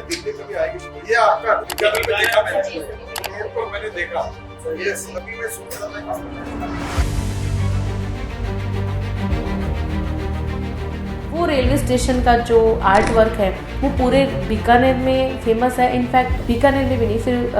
दिल्ली में भी आएगी। ये आपका बीकानेर में देखा मैंने, रोड पर मैंने देखा, ये अभी मैं सोच रहा था। वो रेलवे स्टेशन का जो आर्ट वर्क है वो पूरे बीकानेर में फेमस है। इनफैक्ट बीकानेर में भी नहीं, फिर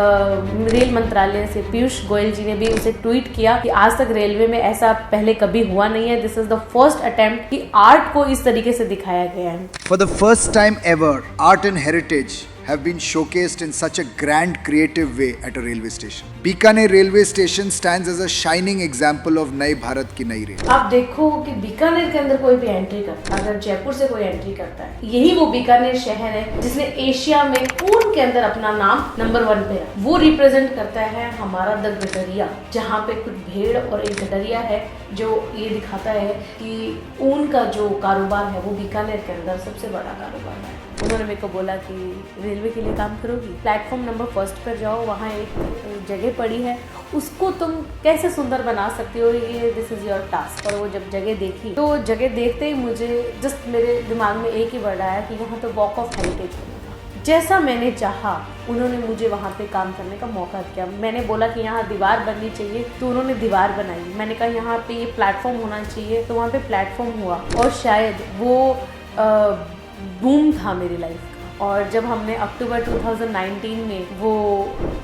रेल मंत्रालय से पीयूष गोयल जी ने भी उसे ट्वीट किया कि आज तक रेलवे में ऐसा पहले कभी हुआ नहीं है। This is the first attempt कि आर्ट को इस तरीके से दिखाया गया है। For the first time ever, art and heritage have been showcased in such a grand creative way at a railway station. Bikaner railway station stands as a shining example of नए भारत की नई रेल। आप देखो कि बीकानेर के अंदर कोई भी एंट्री करता है, अगर जयपुर से कोई एंट्री करता है, यही वो बीकानेर शहर है जिसने एशिया में ऊन के अंदर अपना नाम नंबर 1 पे है। वो रिप्रेजेंट करता है हमारा द गडरिया, जहाँ पे कुछ भेड़ और एक गडरिया है, जो ये दिखाता है कि ऊन का जो कारोबार है वो बीकानेर के अंदर सबसे बड़ा कारोबार है। उन्होंने मेरे को बोला कि रेलवे के लिए काम करोगी, प्लेटफॉर्म नंबर 1 पर जाओ, वहाँ एक जगह पड़ी है, उसको तुम कैसे सुंदर बना सकती हो, ये दिस इज योर टास्क। और वो जब जगह देखी तो जगह देखते ही मुझे जस्ट मेरे दिमाग में एक ही वर्ड आया कि यहाँ तो वॉक ऑफ हेरिटेज बनेगा। जैसा मैंने चाहा उन्होंने मुझे वहाँ पे काम करने का मौका दिया। मैंने बोला कि यहाँ दीवार बननी चाहिए तो उन्होंने दीवार बनाई। मैंने कहा यहाँ पे ये प्लेटफॉर्म होना चाहिए तो वहाँ पे प्लेटफॉर्म हुआ। और शायद वो बूम था मेरी लाइफ का। और जब हमने अक्टूबर 2019 में वो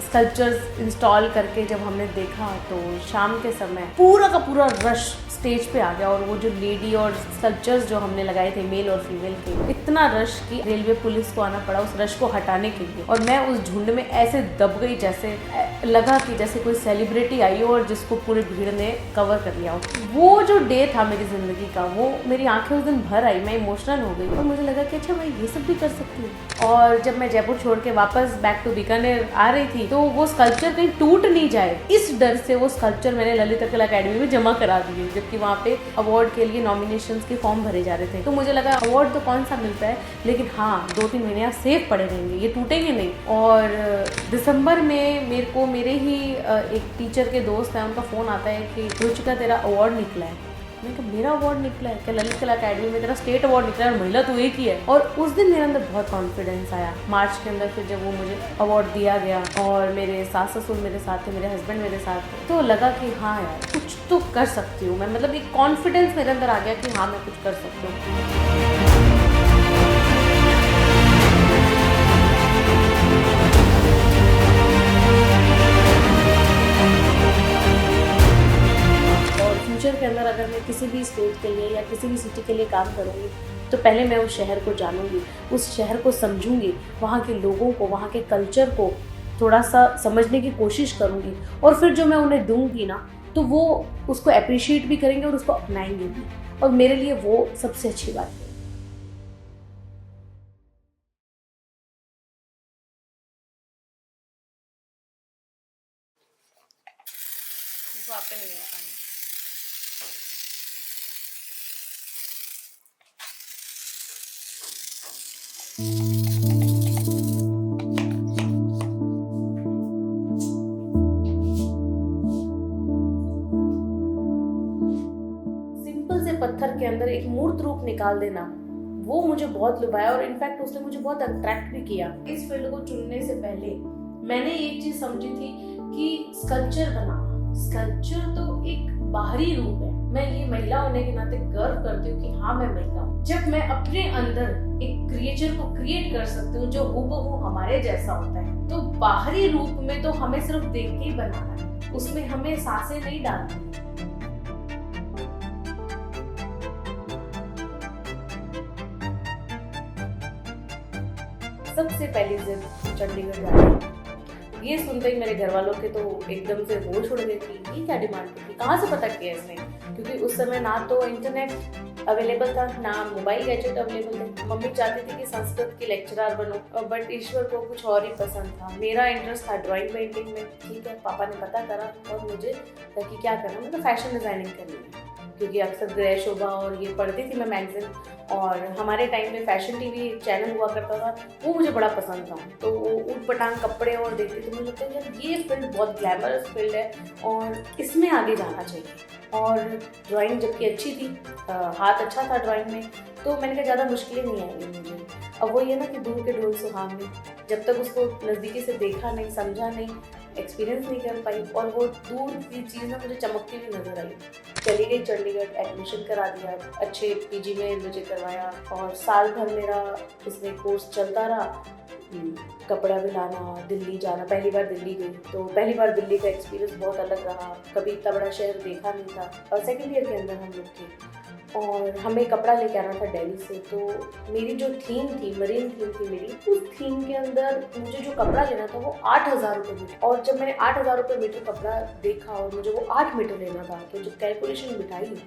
स्कल्पचर्स इंस्टॉल करके जब हमने देखा तो शाम के समय पूरा का पूरा रश स्टेज पे आ गया। और वो जो लेडी और स्कल्पचर्स जो हमने लगाए थे मेल और फीमेल के, इतना रश कि रेलवे पुलिस को आना पड़ा उस रश को हटाने के लिए। और मैं उस झुंड में ऐसे दब गई जैसे लगा कि जैसे कोई सेलिब्रिटी आई हो और जिसको पूरी भीड़ ने कवर कर लिया हो। वो जो डे था मेरी ज़िंदगी का, वो मेरी आंखें उस दिन भर आई, मैं इमोशनल हो गई और मुझे लगा कि अच्छा मैं ये सब भी कर सकती हूँ। और जब मैं जयपुर छोड़ के वापस बैक टू बीकानेर आ रही थी तो वो स्कल्पचर कहीं टूट नहीं जाए, इस डर से वो स्कल्पचर मैंने ललित कला अकेडमी में जमा करा दिए, जबकि वहाँ पे अवार्ड के लिए नॉमिनेशंस के फॉर्म भरे जा रहे थे। तो मुझे लगा अवार्ड तो कौन सा मिलता है, लेकिन हाँ 2-3 महीने सेफ पड़े रहेंगे, ये टूटेंगे नहीं। और दिसंबर में मेरे को मेरे ही एक टीचर के दोस्त हैं, उनका फ़ोन आता है कि रुचिका तेरा अवार्ड निकला है। मैंने कहा मेरा अवार्ड निकला है क्या? ललित कला अकेडमी में तेरा स्टेट अवार्ड निकला है, महिला तो एक ही है। और उस दिन मेरे अंदर बहुत कॉन्फिडेंस आया। मार्च के अंदर फिर जब वो मुझे अवार्ड दिया गया और मेरे सास ससुर मेरे साथ थे, मेरे हस्बैंड मेरे साथ थे, तो लगा कि हाँ यार कुछ तो कर सकती हूँ मैं। मतलब एक कॉन्फिडेंस मेरे अंदर आ गया कि हाँ मैं कुछ कर सकती हूँ। फ्यूचर के अंदर अगर मैं किसी भी स्टेट के लिए या किसी भी सिटी के लिए काम करूँगी तो पहले मैं उस शहर को जानूँगी, उस शहर को समझूंगी, वहाँ के लोगों को, वहाँ के कल्चर को थोड़ा सा समझने की कोशिश करूँगी। और फिर जो मैं उन्हें दूँगी ना तो वो उसको अप्रिशिएट भी करेंगे और उसको अपनाएंगे भी। और मेरे लिए वो सबसे अच्छी बात है। सिंपल से पत्थर के अंदर एक मूर्त रूप निकाल देना, वो मुझे बहुत लुभाया। और इनफैक्ट उसने मुझे बहुत अट्रैक्ट भी किया। इस फील्ड को चुनने से पहले मैंने एक चीज समझी थी कि स्कल्पचर बनाना, स्कल्पचर तो एक बाहरी रूप है। मैं ये महिला होने के नाते गर्व करती हूँ कि हाँ मैं महिला हूँ। जब मैं अपने अंदर एक क्रिएचर को क्रिएट कर सकती हूँ जो हूबहू हमारे जैसा होता है, तो बाहरी रूप में तो हमें सिर्फ देख के ही बनाना है, उसमें हमें सांसें नहीं डालनी। सबसे पहली जिद चंडीगढ़ जाना। ये सुनते ही मेरे घर वालों के तो एकदम से होश उड़ गए कि ये क्या डिमांड थी, कहाँ से पता किया इसने। क्योंकि उस समय ना तो इंटरनेट अवेलेबल था, ना मोबाइल गैजेट अवेलेबल थे। मम्मी चाहती थी कि संस्कृत की लेक्चरर बनो, बट ईश्वर को कुछ और ही पसंद था। मेरा इंटरेस्ट था ड्राइंग पेंटिंग में। ठीक है, पापा ने पता करा और मुझे कहा कि क्या करना, मतलब फैशन डिजाइनिंग करनी है। क्योंकि अक्सर ग्रह शोभा और ये पढ़ती थी मैं मैगजीन, और हमारे टाइम में फैशन टीवी चैनल हुआ करता था, वो मुझे बड़ा पसंद था। तो वो ऊट पटांग कपड़े और देखती थी, मुझे लगता है यार ये फील्ड बहुत ग्लैमरस फील्ड है और इसमें आगे जाना चाहिए। और ड्राइंग जबकि अच्छी थी, हाथ अच्छा था ड्राइंग में, तो मैंने कहा ज़्यादा मुश्किलें नहीं आएंगी मुझे। अब वो ये ना कि दूर के ढोल सुहावने, जब तक उसको नज़दीकी से देखा नहीं, समझा नहीं, एक्सपीरियंस नहीं कर पाई, और वो दूर की चीज़ ना मुझे चमकती हुई नजर आई। चली गई चंडीगढ़, एडमिशन करा दिया, अच्छे पीजी में मुझे करवाया, और साल भर मेरा इसमें कोर्स चलता रहा। कपड़ा भी लाना, दिल्ली जाना, पहली बार दिल्ली गई, तो पहली बार दिल्ली का एक्सपीरियंस बहुत अलग रहा, कभी इतना बड़ा शहर देखा नहीं था। और सेकेंड ईयर के अंदर हम लोग थे और हमें कपड़ा लेके आना था दिल्ली से, तो मेरी जो थीम थी, मरीन थीम थी मेरी, उस थीम के अंदर मुझे जो कपड़ा लेना था वो 8,000 रुपये मीटर, और जब मैंने 8,000 रुपये मीटर कपड़ा देखा और मुझे वो 8 मीटर लेना था, तो जब कैलकुलेशन बिठाई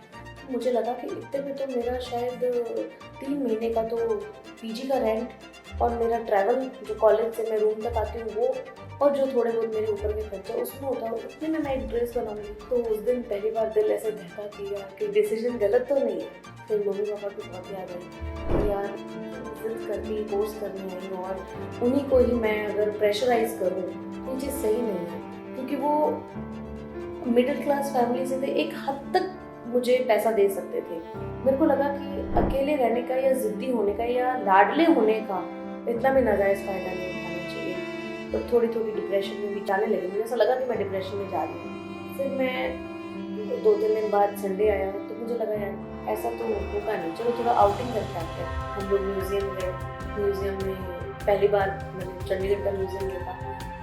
मुझे लगा कि इतने में तो मेरा शायद 3 महीने का तो पीजी का रेंट और मेरा ट्रैवल, जो कॉलेज से मैं रूम तक आती हूँ वो, और जो थोड़े बहुत मेरे ऊपर के खर्चा उसमें होता है, उतने में मैं एक ड्रेस बनाऊंगी। तो उस दिन पहली बार दिल ऐसे धक्का किया कि डिसीजन गलत तो नहीं है। फिर मम्मी पापा की बहुत याद आई कि यार जिद करके कोर्स करने आई हूँ और उन्हीं को ही मैं अगर प्रेशराइज करूँ तो ये चीज़ सही नहीं है, क्योंकि वो मिडिल क्लास फैमिली से थे, एक हद तक मुझे पैसा दे सकते थे। मेरे को लगा कि अकेले रहने का या ज़िद्दी होने का या लाडले होने का इतना भी नाजायज़ फ़ायदा नहीं उठाना चाहिए। तो थोड़ी थोड़ी डिप्रेशन में भी जाने लगी, मुझे ऐसा लगा कि मैं डिप्रेशन में जा रही हूँ। फिर मैं 2-3 दिन बाद संडे आया तो मुझे लगा यार ऐसा तो होगा नहीं, चलो थोड़ा आउटिंग करके आते हैं। हम लोग म्यूज़ियम गए, म्यूज़ियम में पहली बार मैंने चंडीगढ़ का म्यूज़ियम देखा,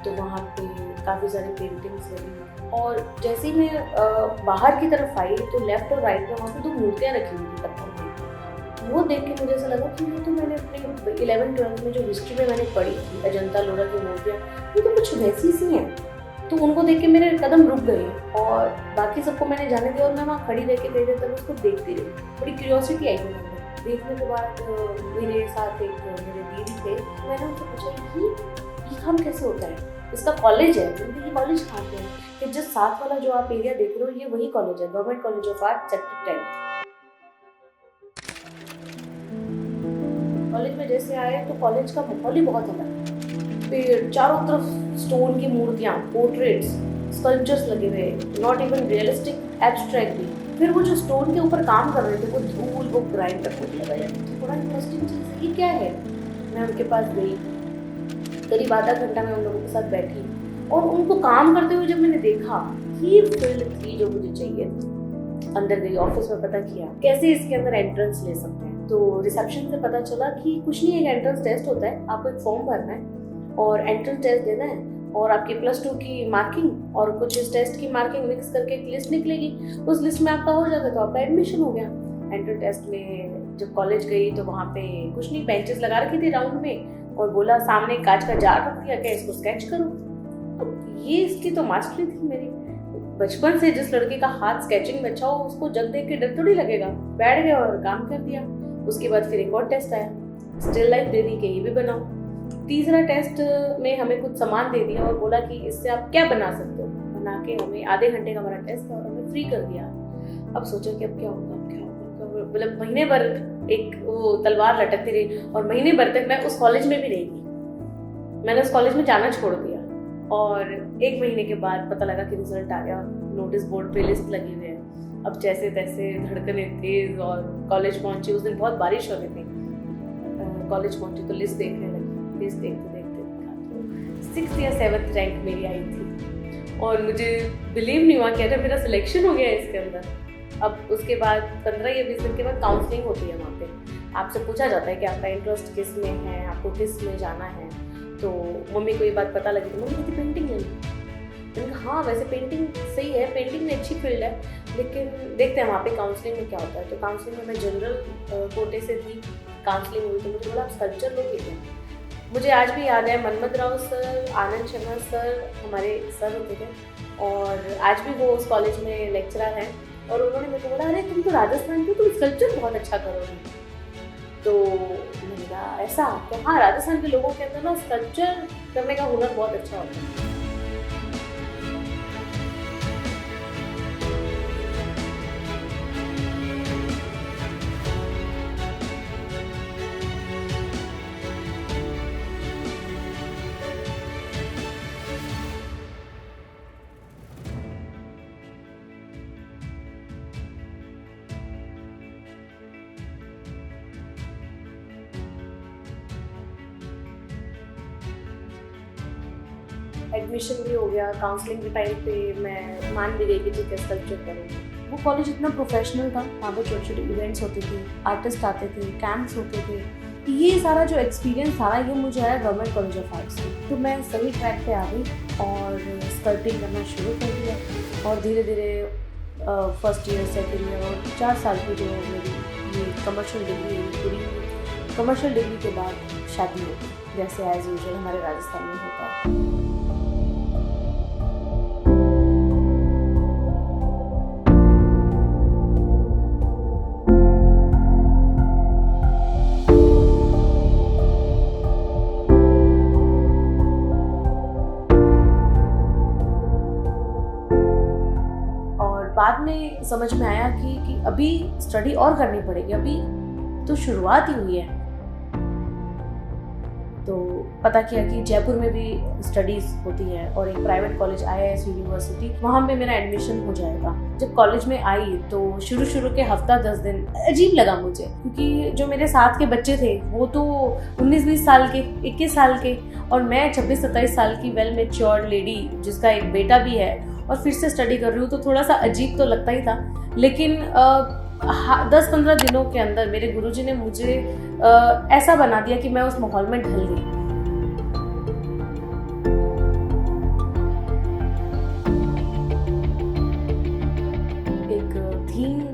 तो वहाँ पे काफ़ी सारी पेंटिंग्स लगी, और जैसे ही मैं बाहर की तरफ आई तो लेफ्ट और राइट में वहाँ पे 2 मूर्तियाँ रखी हुई थी पत्थर की। वो देख के मुझे ऐसा लगा कि ये तो मैंने अपने 11th-12th में जो हिस्ट्री में मैंने पढ़ी थी, अजंता लोरा की मूर्तियाँ, ये तो कुछ वैसी सी हैं। तो उनको देख के मेरे कदम रुक गए और बाकी सबको मैंने जाने दिया, और मैं वहाँ खड़ी रह के देर देर तक उसको देखती रही। बड़ी क्यूरियोसिटी आई मेरे अंदर। देखने के बाद मेरे साथ एक मेरे दीदी थे, मैंने उनसे पूछा ये काम कैसे होता है, इसका कॉलेज है, ये कॉलेज कहाँ पे है? कि जिस साथ वाला जो आप एरिया देख रहे हो ये वही कॉलेज है, government college of art sector 10। College में जैसे आए तो कॉलेज का माहौल ही बहुत अलग है। फिर चारों तरफ स्टोन की मूर्तियाँ, पोर्ट्रेट्स, स्कल्पचर्स लगे हुए, नॉट इवन रियलिस्टिक, एब्स्ट्रैक्ट भी। फिर वो जो स्टोन के ऊपर काम कर रहे थे वो धूल, वो ग्राइंड करके लगाया, थोड़ा इंटरेस्टिंग चीज़ है, ये क्या है? मैं उनके पास गई, करीब आधा घंटा मैं उन लोगों के साथ बैठी, और उनको काम करते हुए जब मैंने देखा, ये फील्ड थी जो मुझे चाहिए थी। अंदर गई, ऑफिस में पता किया कैसे इसके अंदर एंट्रेंस ले सकते हैं, तो रिसेप्शन से पता चला कि कुछ नहीं, एक एंट्रेंस टेस्ट होता है, आपको एक फॉर्म भरना है और एंट्रेंस टेस्ट देना है, और आपकी +2 की मार्किंग और कुछ इस टेस्ट की मार्किंग मिक्स करके एक लिस्ट निकलेगी, उस लिस्ट में आपका हो जाता है तो आपका एडमिशन हो गया। एंट्रेंस टेस्ट में जब कॉलेज गई तो वहाँ पे कुछ नहीं, बेंचेस लगा रखी थी राउंड में, और बोला सामने कांच का जार रख दिया, क्या इसको स्केच करो। तो ये इसकी तो मास्टरी थी मेरी। बचपन से जिस लड़के का हाथ स्केचिंग में अच्छा हो उसको जग देख के डर थोड़ी लगेगा, बैठ गया और काम कर दिया। उसके बाद फिर एक और टेस्ट आया, स्टिल लाइफ दे दी कि ये भी बनाओ। तीसरा टेस्ट में हमें कुछ सामान दे दिया और बोला कि इससे आप क्या बना सकते हो, बना के हमें आधे घंटे का हमारा टेस्ट था और हमें फ्री कर दिया। अब सोचा कि अब क्या होगा, मतलब महीने भर एक वो तलवार लटकती रही, और महीने भर तक मैं उस कॉलेज में भी नहीं गई। मैंने उस कॉलेज में जाना छोड़ दिया, और 1 महीने के बाद पता लगा कि रिजल्ट आ गया, नोटिस बोर्ड पे लिस्ट लगी हुई है। अब जैसे तैसे धड़कने तेज, और कॉलेज पहुंची, उस दिन बहुत बारिश हो रही थी, कॉलेज पहुंची तो लिस्ट देखने लगी, लिस्ट देखते देखते 6th या 7th रैंक मेरी आई थी, और मुझे बिलीव नहीं हुआ कि अरे मेरा सिलेक्शन हो गया है इसके अंदर। अब उसके बाद 15 या 20 दिन के बाद काउंसलिंग होती है, वहाँ पे आपसे पूछा जाता है कि आपका इंटरेस्ट किस में है, आपको किस में जाना है। तो मम्मी को ये बात पता लगी तो मम्मी कहती पेंटिंग ले ली। मैंने कहा हाँ वैसे पेंटिंग सही है, पेंटिंग में अच्छी फील्ड है, लेकिन देखते हैं वहाँ पे काउंसलिंग में क्या होता है। तो काउंसलिंग में मैं जनरल कोटे से थी, काउंसलिंग हुई तो मुझे बोला आप स्कल्पचर लोगे क्या। मुझे आज भी याद है मनमत राव सर, आनंद शर्मा सर हमारे सर होते थे, और आज भी वो उस कॉलेज में लेक्चरर हैं, और उन्होंने मुझे बोला अरे तुम तो राजस्थान की, तुम स्कल्पचर बहुत अच्छा करोगी। तो मैंने कहा ऐसा, तो हाँ राजस्थान के लोगों के अंदर ना स्कल्पचर करने का हुनर बहुत अच्छा होता है। एडमिशन भी हो गया, काउंसलिंग के टाइम पे मैं मान भी गई कि ठीक है स्कल्पचर करूँगी। वो कॉलेज इतना प्रोफेशनल था, वहाँ पे छोटे छोटे इवेंट्स होते थे, आर्टिस्ट आते थे, कैंप्स होते थे। ये सारा जो एक्सपीरियंस था ये मुझे आया गवर्नमेंट कॉलेज ऑफ आर्ट्स में। तो मैं सही ट्रैक पे आ गई और स्कल्पटिंग करना शुरू कर दिया और धीरे धीरे फर्स्ट ईयर, सेकेंड ईयर और 4 साल की जो मेरी ये कमर्शियल डिग्री पूरी हुई। कमर्शियल डिग्री के बाद शादी हो गई, जैसे एज यूजुअल हमारे राजस्थान में होता है। बाद में समझ में आया कि अभी स्टडी और करनी पड़ेगी, अभी तो शुरुआत ही हुई है। तो पता किया कि जयपुर में भी स्टडीज़ होती है और एक प्राइवेट कॉलेज IIS यूनिवर्सिटी, वहाँ पे मेरा एडमिशन हो जाएगा। जब कॉलेज में आई तो शुरू के हफ्ता 10 दिन अजीब लगा मुझे, क्योंकि जो मेरे साथ के बच्चे थे वो तो 19-20 साल के, 21 साल के, और मैं 26-27 साल की वेल मैच्योर्ड लेडी जिसका एक बेटा भी है और फिर से स्टडी कर रही हूँ। तो थोड़ा सा अजीब तो लगता ही था, लेकिन 10-15 दिनों के अंदर मेरे गुरुजी ने मुझे ऐसा बना दिया कि मैं उस माहौल में ढल गई।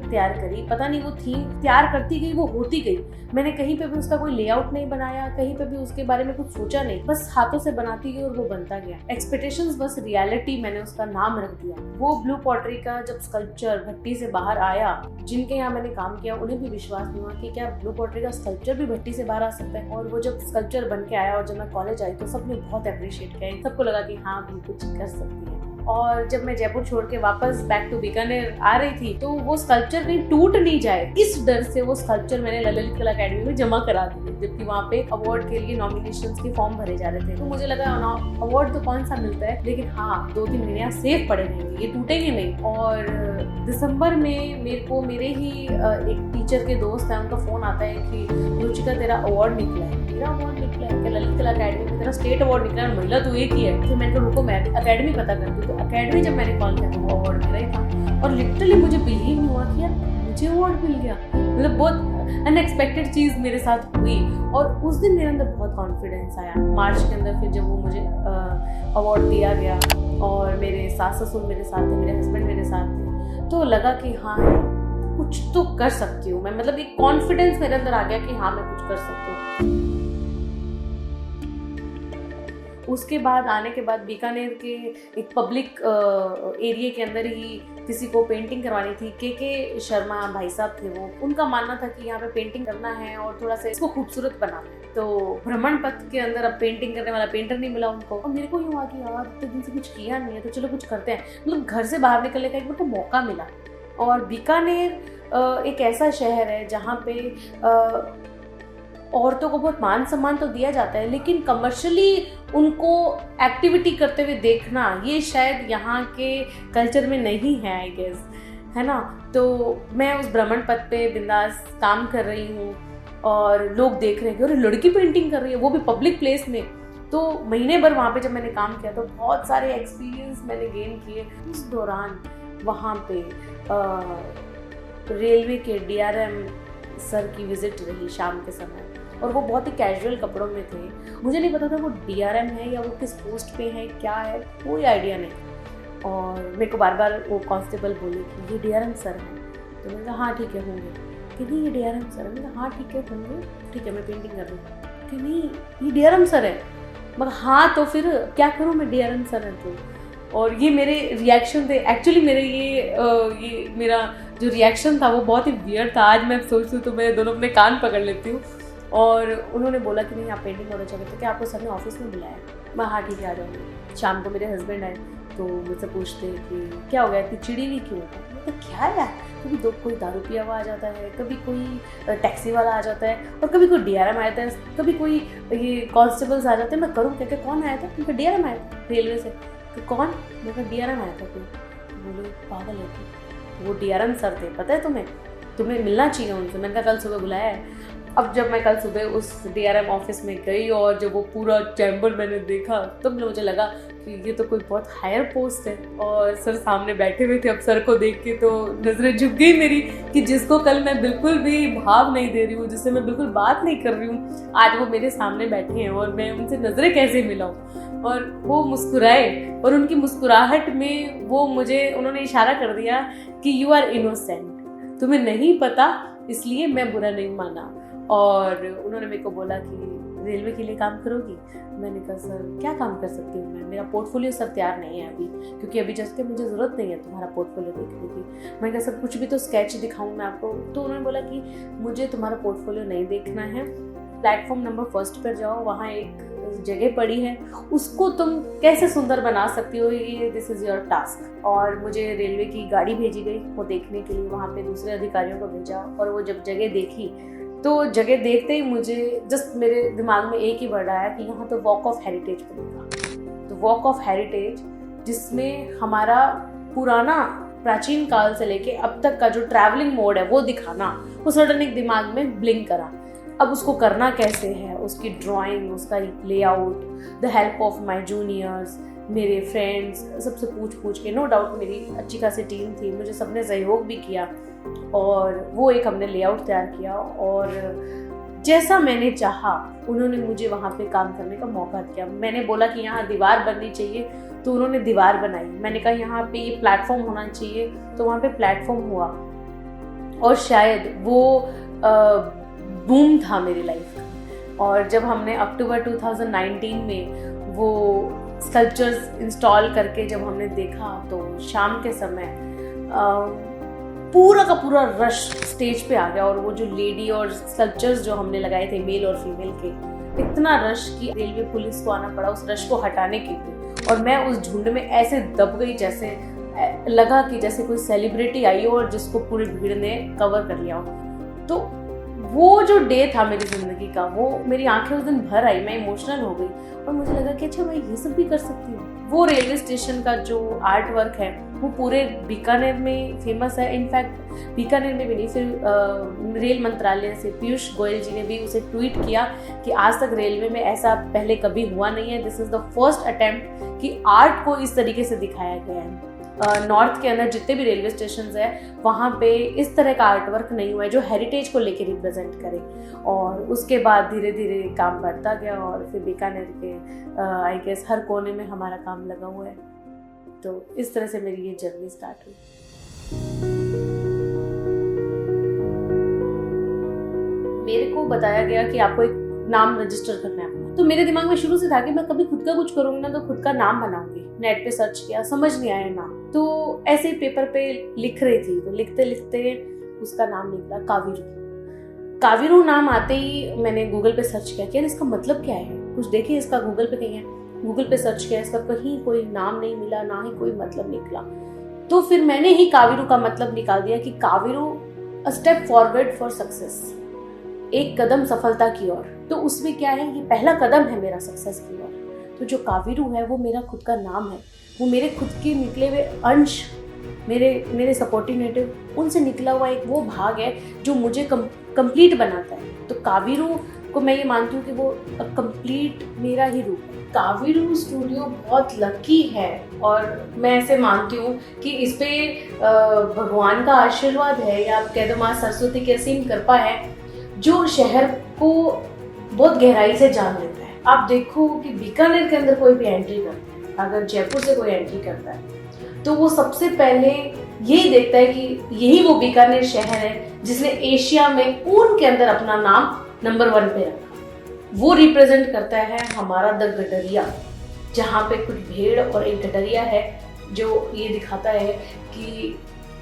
तैयार करी, पता नहीं वो थीम तैयार करती गई, वो होती गई। मैंने कहीं पे भी उसका कोई लेआउट नहीं बनाया, कहीं पे भी उसके बारे में कुछ सोचा नहीं, बस हाथों से बनाती गई और वो बनता गया। एक्सपेक्टेशंस बस रियलिटी, मैंने उसका नाम रख दिया। वो ब्लू पॉटरी का जब स्कल्पचर भट्टी से बाहर आया, जिनके यहाँ मैंने काम किया उन्हें भी विश्वास नहीं हुआ कि क्या ब्लू पॉटरी का स्कल्पचर भी भट्टी से बाहर आ सकता है। और वो जब स्कल्पचर बन के आया और जब मैं कॉलेज आई तो सबने बहुत अप्रिशिएट किया, सबको लगा कि हाँ भी कुछ कर सकती है। और जब मैं जयपुर छोड़ के वापस बैक टू बीकानेर आ रही थी तो वो स्कल्पचर कहीं टूट नहीं जाए, इस डर से वो स्कल्पचर मैंने ललित कला अकेडमी में जमा करा दिए, जबकि वहाँ पे अवार्ड के लिए नॉमिनेशंस के फॉर्म भरे जा रहे थे। तो मुझे लगा अवार्ड तो कौन सा मिलता है, लेकिन हाँ 2-3 महीने सेफ पड़े रहेंगे, ये टूटेंगे नहीं। और दिसंबर में मेरे को मेरे ही एक टीचर के दोस्त है, उनका फोन आता है कि रुचिका तेरा अवार्ड निकला है। मेरा अवार्ड निकला है कि ललित कला अकेडमी में तेरा स्टेट अवार्ड निकला है, महिला तो एक ही है। फिर मैंने कहा रुको मैं अकेडमी पता करती हूँ। तो अकेडमी जब मैंने कॉल किया तो वो अवार्ड मेरा ही था और लिटरली मुझे बिलीव नहीं हुआ कि यार मुझे अवार्ड मिल गया। मतलब बहुत अनएक्सपेक्टेड चीज़ मेरे साथ हुई और उस दिन मेरे अंदर बहुत कॉन्फिडेंस आया। मार्च के अंदर फिर जब वो मुझे अवार्ड दिया गया और मेरे सास ससुर मेरे साथ थे, मेरे हस्बैंड मेरे साथ थे, तो लगा कि हाँ कुछ तो कर सकती हूँ मैं। मतलब एक कॉन्फिडेंस मेरे अंदर आ गया कि हाँ मैं कुछ कर सकती हूँ। उसके बाद आने के बाद बीकानेर के एक पब्लिक एरिया के अंदर ही किसी को पेंटिंग करवानी थी। के शर्मा भाई साहब थे वो, उनका मानना था कि यहाँ पे पेंटिंग करना है और थोड़ा सा इसको खूबसूरत बनाना है। तो भ्रमण पथ के अंदर अब पेंटिंग करने वाला पेंटर नहीं मिला उनको और मेरे को ये हुआ कि यार इतने दिन से कुछ किया नहीं है तो चलो कुछ करते हैं। मतलब घर से बाहर निकलने का एक मेरे को मौका मिला। और बीकानेर एक ऐसा शहर है जहाँ पे औरतों को बहुत मान सम्मान तो दिया जाता है, लेकिन कमर्शियली उनको एक्टिविटी करते हुए देखना ये शायद यहाँ के कल्चर में नहीं है, आई गेस, है ना। तो मैं उस भ्रमण पथ पे बिंदास काम कर रही हूँ और लोग देख रहे हैं और लड़की पेंटिंग कर रही है, वो भी पब्लिक प्लेस में। तो महीने भर वहाँ पे जब मैंने काम किया तो बहुत सारे एक्सपीरियंस मैंने गेन किए। उस दौरान वहाँ पे रेलवे के DRM सर की विजिट रही शाम के समय और वो बहुत ही कैजुअल कपड़ों में थे। मुझे नहीं पता था वो DRM है या वो किस पोस्ट पे है, क्या है, कोई आइडिया नहीं। और मेरे को बार बार वो कांस्टेबल बोले कि ये DRM सर है। तो मैंने कहा हाँ ठीक है होंगे। कि नहीं ये DRM सर है। मैंने कहा हाँ ठीक है होंगे, ठीक है मैं पेंटिंग कर रही हूँ। कि नहीं ये DRM सर है। मगर हाँ तो फिर क्या करूँ मैं, DRM सर है तो। और ये मेरे रिएक्शन थे एक्चुअली, मेरे ये मेरा जो रिएक्शन था वो बहुत ही वियर्ड था। आज मैं सोचती हूँ तो मैं दोनों अपने कान पकड़ लेती हूँ। और उन्होंने बोला कि नहीं आप पेंटिंग होना चाहते थे, क्या आपको सर ने ऑफिस में बुलाया? मैं हाँ ठीक है आ जाऊँगी। शाम को मेरे हस्बैंड आए तो मुझसे पूछते कि क्या हो गया, इतनी चिड़ी हुई क्यों? तो क्या है, कभी कोई दारू पिया हुआ आ जाता है, कभी कोई टैक्सी वाला आ जाता है और कभी कोई DRM आया था, कभी कोई ये कांस्टेबल्स आ जाते हैं। मैं करूँ क्या? कौन आया था? उनका DRM आया था रेलवे से। तो कौन? मेरा DRM आया था कोई। बोले पागल है तू, वो DRM सर थे, पता है तुम्हें मिलना चाहिए उनसे। मैंने कहा कल सुबह बुलाया है। अब जब मैं कल सुबह उस DRM ऑफिस में गई और जब वो पूरा चैम्बर मैंने देखा तब मुझे लगा कि कि ये तो कोई बहुत हायर पोस्ट है, और सर सामने बैठे हुए थे। अब सर को देख के तो नजरें झुक गई मेरी कि जिसको कल मैं बिल्कुल भी भाव नहीं दे रही हूँ, जिससे मैं बिल्कुल बात नहीं कर रही हूँ, आज वो मेरे सामने बैठे हैं और मैं उनसे नजरें कैसे मिलाऊं। और वो मुस्कुराए और उनकी मुस्कुराहट में वो उन्होंने इशारा कर दिया कि यू आर इनोसेंट, तुम्हें नहीं पता इसलिए मैं बुरा नहीं माना। और उन्होंने मेरे को बोला कि रेलवे के लिए काम करोगी? मैंने कहा सर क्या काम कर सकती हूँ मैं, मेरा पोर्टफोलियो सर तैयार नहीं है अभी, क्योंकि अभी जस्ट मुझे ज़रूरत नहीं है तुम्हारा पोर्टफोलियो देखने की। मैंने कहा सर कुछ भी तो स्केच दिखाऊँ मैं आपको। तो उन्होंने बोला कि मुझे तुम्हारा पोर्टफोलियो नहीं देखना है, प्लेटफॉर्म नंबर 1 पर जाओ, वहाँ एक जगह पड़ी है, उसको तुम कैसे सुंदर बना सकती हो, ये दिस इज़ योर टास्क। और मुझे रेलवे की गाड़ी भेजी गई वो देखने के लिए, वहाँ पे दूसरे अधिकारियों को भेजा, और वो जब जगह देखी तो जगह देखते ही मुझे जस्ट मेरे दिमाग में एक ही वर्ड आया कि यहाँ तो वॉक ऑफ हेरिटेज बनेगा। तो वॉक ऑफ हेरिटेज जिसमें हमारा पुराना प्राचीन काल से लेके अब तक का जो ट्रैवलिंग मोड है वो दिखाना, वो सडन एक दिमाग में ब्लिंक करा। अब उसको करना कैसे है, उसकी ड्राइंग, उसका layout, the help of my juniors, मेरे फ्रेंड्स, सबसे पूछ के, नो डाउट मेरी अच्छी खासी टीम थी, मुझे सबने सहयोग भी किया, और वो एक हमने लेआउट तैयार किया। और जैसा मैंने चाहा उन्होंने मुझे वहाँ पे काम करने का मौका दिया। मैंने बोला कि यहाँ दीवार बननी चाहिए तो उन्होंने दीवार बनाई। मैंने कहा यहाँ पे ये प्लेटफॉर्म होना चाहिए तो वहाँ पे प्लेटफॉर्म हुआ। और शायद वो बूम था मेरी लाइफ का। और जब हमने अक्टूबर 2019 में वो स्कल्पचर्स इंस्टॉल करके जब हमने देखा तो शाम के समय पूरा का पूरा रश स्टेज पे आ गया। और वो जो लेडी और स्कल्पचर्स जो हमने लगाए थे मेल और फीमेल के, इतना रश कि रेलवे पुलिस को आना पड़ा उस रश को हटाने के लिए। और मैं उस झुंड में ऐसे दब गई, जैसे लगा कि जैसे कोई सेलिब्रिटी आई हो और जिसको पूरी भीड़ ने कवर कर लिया हो। तो वो जो डे था मेरी ज़िंदगी का, वो मेरी आंखें उस दिन भर आई, मैं इमोशनल हो गई और मुझे लगा कि अच्छा मैं ये सब भी कर सकती हूँ। वो रेलवे स्टेशन का जो आर्ट वर्क है वो पूरे बीकानेर में फेमस है। इनफैक्ट बीकानेर में भी नहीं, फिर रेल मंत्रालय से पीयूष गोयल जी ने भी उसे ट्वीट किया कि आज तक रेलवे में ऐसा पहले कभी हुआ नहीं है, this is the first attempt कि आर्ट को इस तरीके से दिखाया गया है। नॉर्थ के अंदर जितने भी रेलवे स्टेशन है वहाँ पे इस तरह का आर्ट वर्क नहीं हुआ है जो हेरिटेज को लेके रिप्रेजेंट करे। और उसके बाद धीरे धीरे काम बढ़ता गया और फिर बीकानेर के आई गेस हर कोने में हमारा काम लगा हुआ है। तो इस तरह से मेरी ये जर्नी स्टार्ट हुई। मेरे को बताया गया कि आपको एक नाम रजिस्टर करना है अपना, तो मेरे दिमाग में शुरू से था कि मैं कभी खुद का कुछ करूंगी ना तो खुद का नाम बनाऊंगी। नेट पे सर्च किया, समझ नहीं आया नाम, तो ऐसे ही पेपर पे लिख रही थी, तो लिखते लिखते उसका नाम निकला कावीरू। कावीरू नाम आते ही मैंने गूगल पे सर्च किया कि इसका मतलब क्या है, कुछ देखिए इसका गूगल पे कहीं है। गूगल पे सर्च किया, इसका कहीं कोई नाम नहीं मिला, ना ही कोई मतलब निकला। तो फिर मैंने ही कावीरू का मतलब निकाल दिया कि कावीरू a step forward for success, एक कदम सफलता की ओर। तो उसमें क्या है, ये पहला कदम है मेरा सक्सेस की ओर। तो जो कावीरू है वो मेरा खुद का नाम है, वो मेरे खुद के निकले हुए अंश, मेरे सपोर्टिनेटिव, उनसे निकला हुआ एक वो भाग है जो मुझे कंप्लीट बनाता है। तो कावीरू को मैं ये मानती हूँ कि वो कंप्लीट मेरा ही रूप है। कावीरू स्टूडियो बहुत लकी है और मैं ऐसे मानती हूँ कि इस पे भगवान का आशीर्वाद है, या आप कह दो माँ सरस्वती की असीम कृपा है, जो शहर को बहुत गहराई से जान लेता है। आप देखो कि बीकानेर के अंदर कोई भी एंट्री करता है, अगर जयपुर से कोई एंट्री करता है तो वो सबसे पहले यही देखता है कि यही वो बीकानेर शहर है जिसने एशिया में ऊन के अंदर अपना नाम नंबर 1 पे रखा। वो रिप्रेजेंट करता है हमारा द गडरिया, जहाँ पे कुछ भेड़ और एक गडरिया है, जो ये दिखाता है कि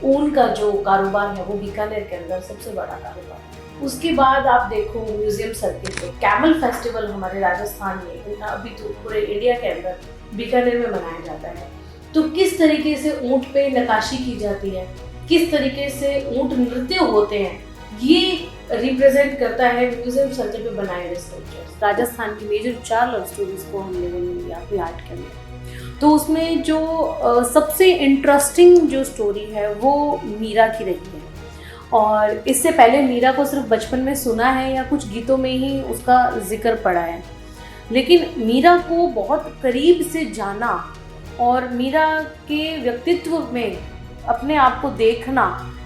ऊन का जो कारोबार है वो बीकानेर के अंदर सबसे बड़ा कारोबार है। उसके बाद आप देखो म्यूजियम सर्किट पे कैमल फेस्टिवल हमारे राजस्थान में, अभी तो पूरे इंडिया के अंदर बीकानेर में मनाया जाता है। तो किस तरीके से ऊंट पे नक्काशी की जाती है, किस तरीके से ऊंट नृत्य होते हैं, ये रिप्रेजेंट करता है म्यूजियम सर्किट पे बनाए हुए स्कल्पचर्स। राजस्थान की मेजर 4 लव स्टोरीज को हमने वो लिया अपनी आर्ट के अंदर। तो उसमें जो सबसे इंटरेस्टिंग जो स्टोरी है वो मीरा की रही है। और इससे पहले मीरा को सिर्फ बचपन में सुना है या कुछ गीतों में ही उसका जिक्र पड़ा है, लेकिन मीरा को बहुत करीब से जाना और मीरा के व्यक्तित्व में अपने आप को देखना,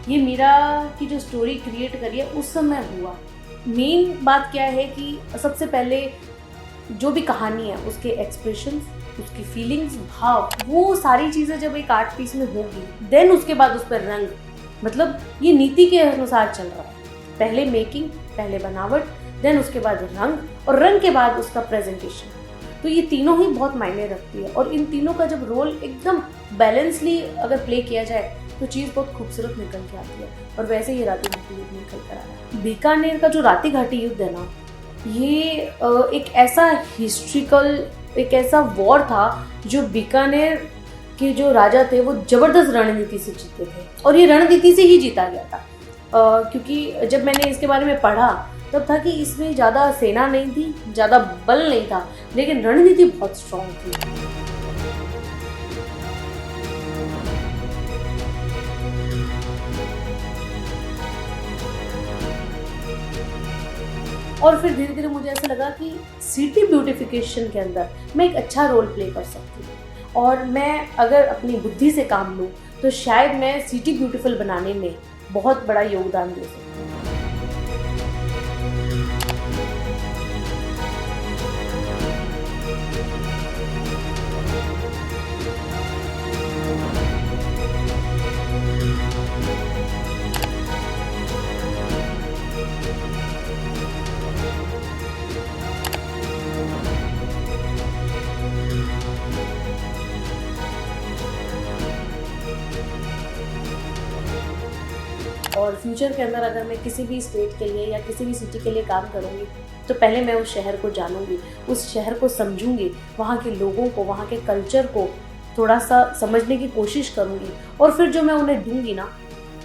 ये मीरा की जो स्टोरी क्रिएट करी है उस समय हुआ। मेन बात क्या है कि सबसे पहले जो भी कहानी है उसके एक्सप्रेशंस, उसकी फीलिंग्स, भाव, वो सारी चीज़ें जब एक आर्ट पीस में होगी देन उसके बाद उस पर रंग, मतलब ये नीति के अनुसार चल रहा है। पहले मेकिंग, पहले बनावट, देन उसके बाद रंग, और रंग के बाद उसका प्रेजेंटेशन। तो ये तीनों ही बहुत मायने रखती है, और इन तीनों का जब रोल एकदम बैलेंसली अगर प्ले किया जाए तो चीज़ बहुत खूबसूरत निकल के आती है। और वैसे ही राती घाटी युद्ध निकल कर आया है। बीकानेर का जो राती घाटी युद्ध है ना, ये एक ऐसा हिस्ट्रिकल, एक ऐसा वॉर था जो बीकानेर के जो राजा थे वो जबरदस्त रणनीति से जीते थे, और ये रणनीति से ही जीता गया था। क्योंकि जब मैंने इसके बारे में पढ़ा तब था कि इसमें ज़्यादा सेना नहीं थी, ज़्यादा बल नहीं था, लेकिन रणनीति बहुत स्ट्रॉन्ग थी। और फिर धीरे धीरे मुझे ऐसा लगा कि सिटी ब्यूटिफिकेशन के अंदर मैं एक अच्छा रोल प्ले कर सकती हूँ, और मैं अगर अपनी बुद्धि से काम लूँ तो शायद मैं सिटी ब्यूटीफुल बनाने में बहुत बड़ा योगदान दे सकती हूँ। और फ्यूचर के अंदर अगर मैं किसी भी स्टेट के लिए या किसी भी सिटी के लिए काम करूँगी तो पहले मैं उस शहर को जानूंगी, उस शहर को समझूंगी, वहाँ के लोगों को, वहाँ के कल्चर को थोड़ा सा समझने की कोशिश करूँगी, और फिर जो मैं उन्हें दूंगी ना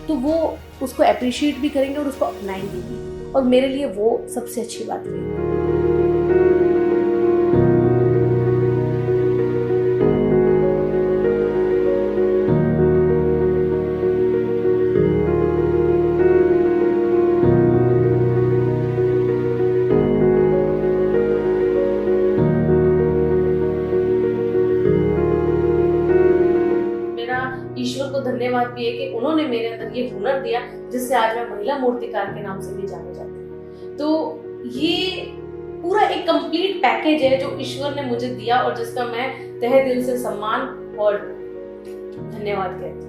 तो वो उसको अप्रिशिएट भी करेंगे और उसको अपनाएंगे भी, और मेरे लिए वो सबसे अच्छी बात रहेगी। ईश्वर को धन्यवाद भी है कि उन्होंने मेरे अंदर ये हुनर दिया जिससे आज मैं महिला मूर्तिकार के नाम से भी जाने जाती हूँ। तो ये पूरा एक कंप्लीट पैकेज है जो ईश्वर ने मुझे दिया और जिसका मैं तहे दिल से सम्मान और धन्यवाद कहती हूँ।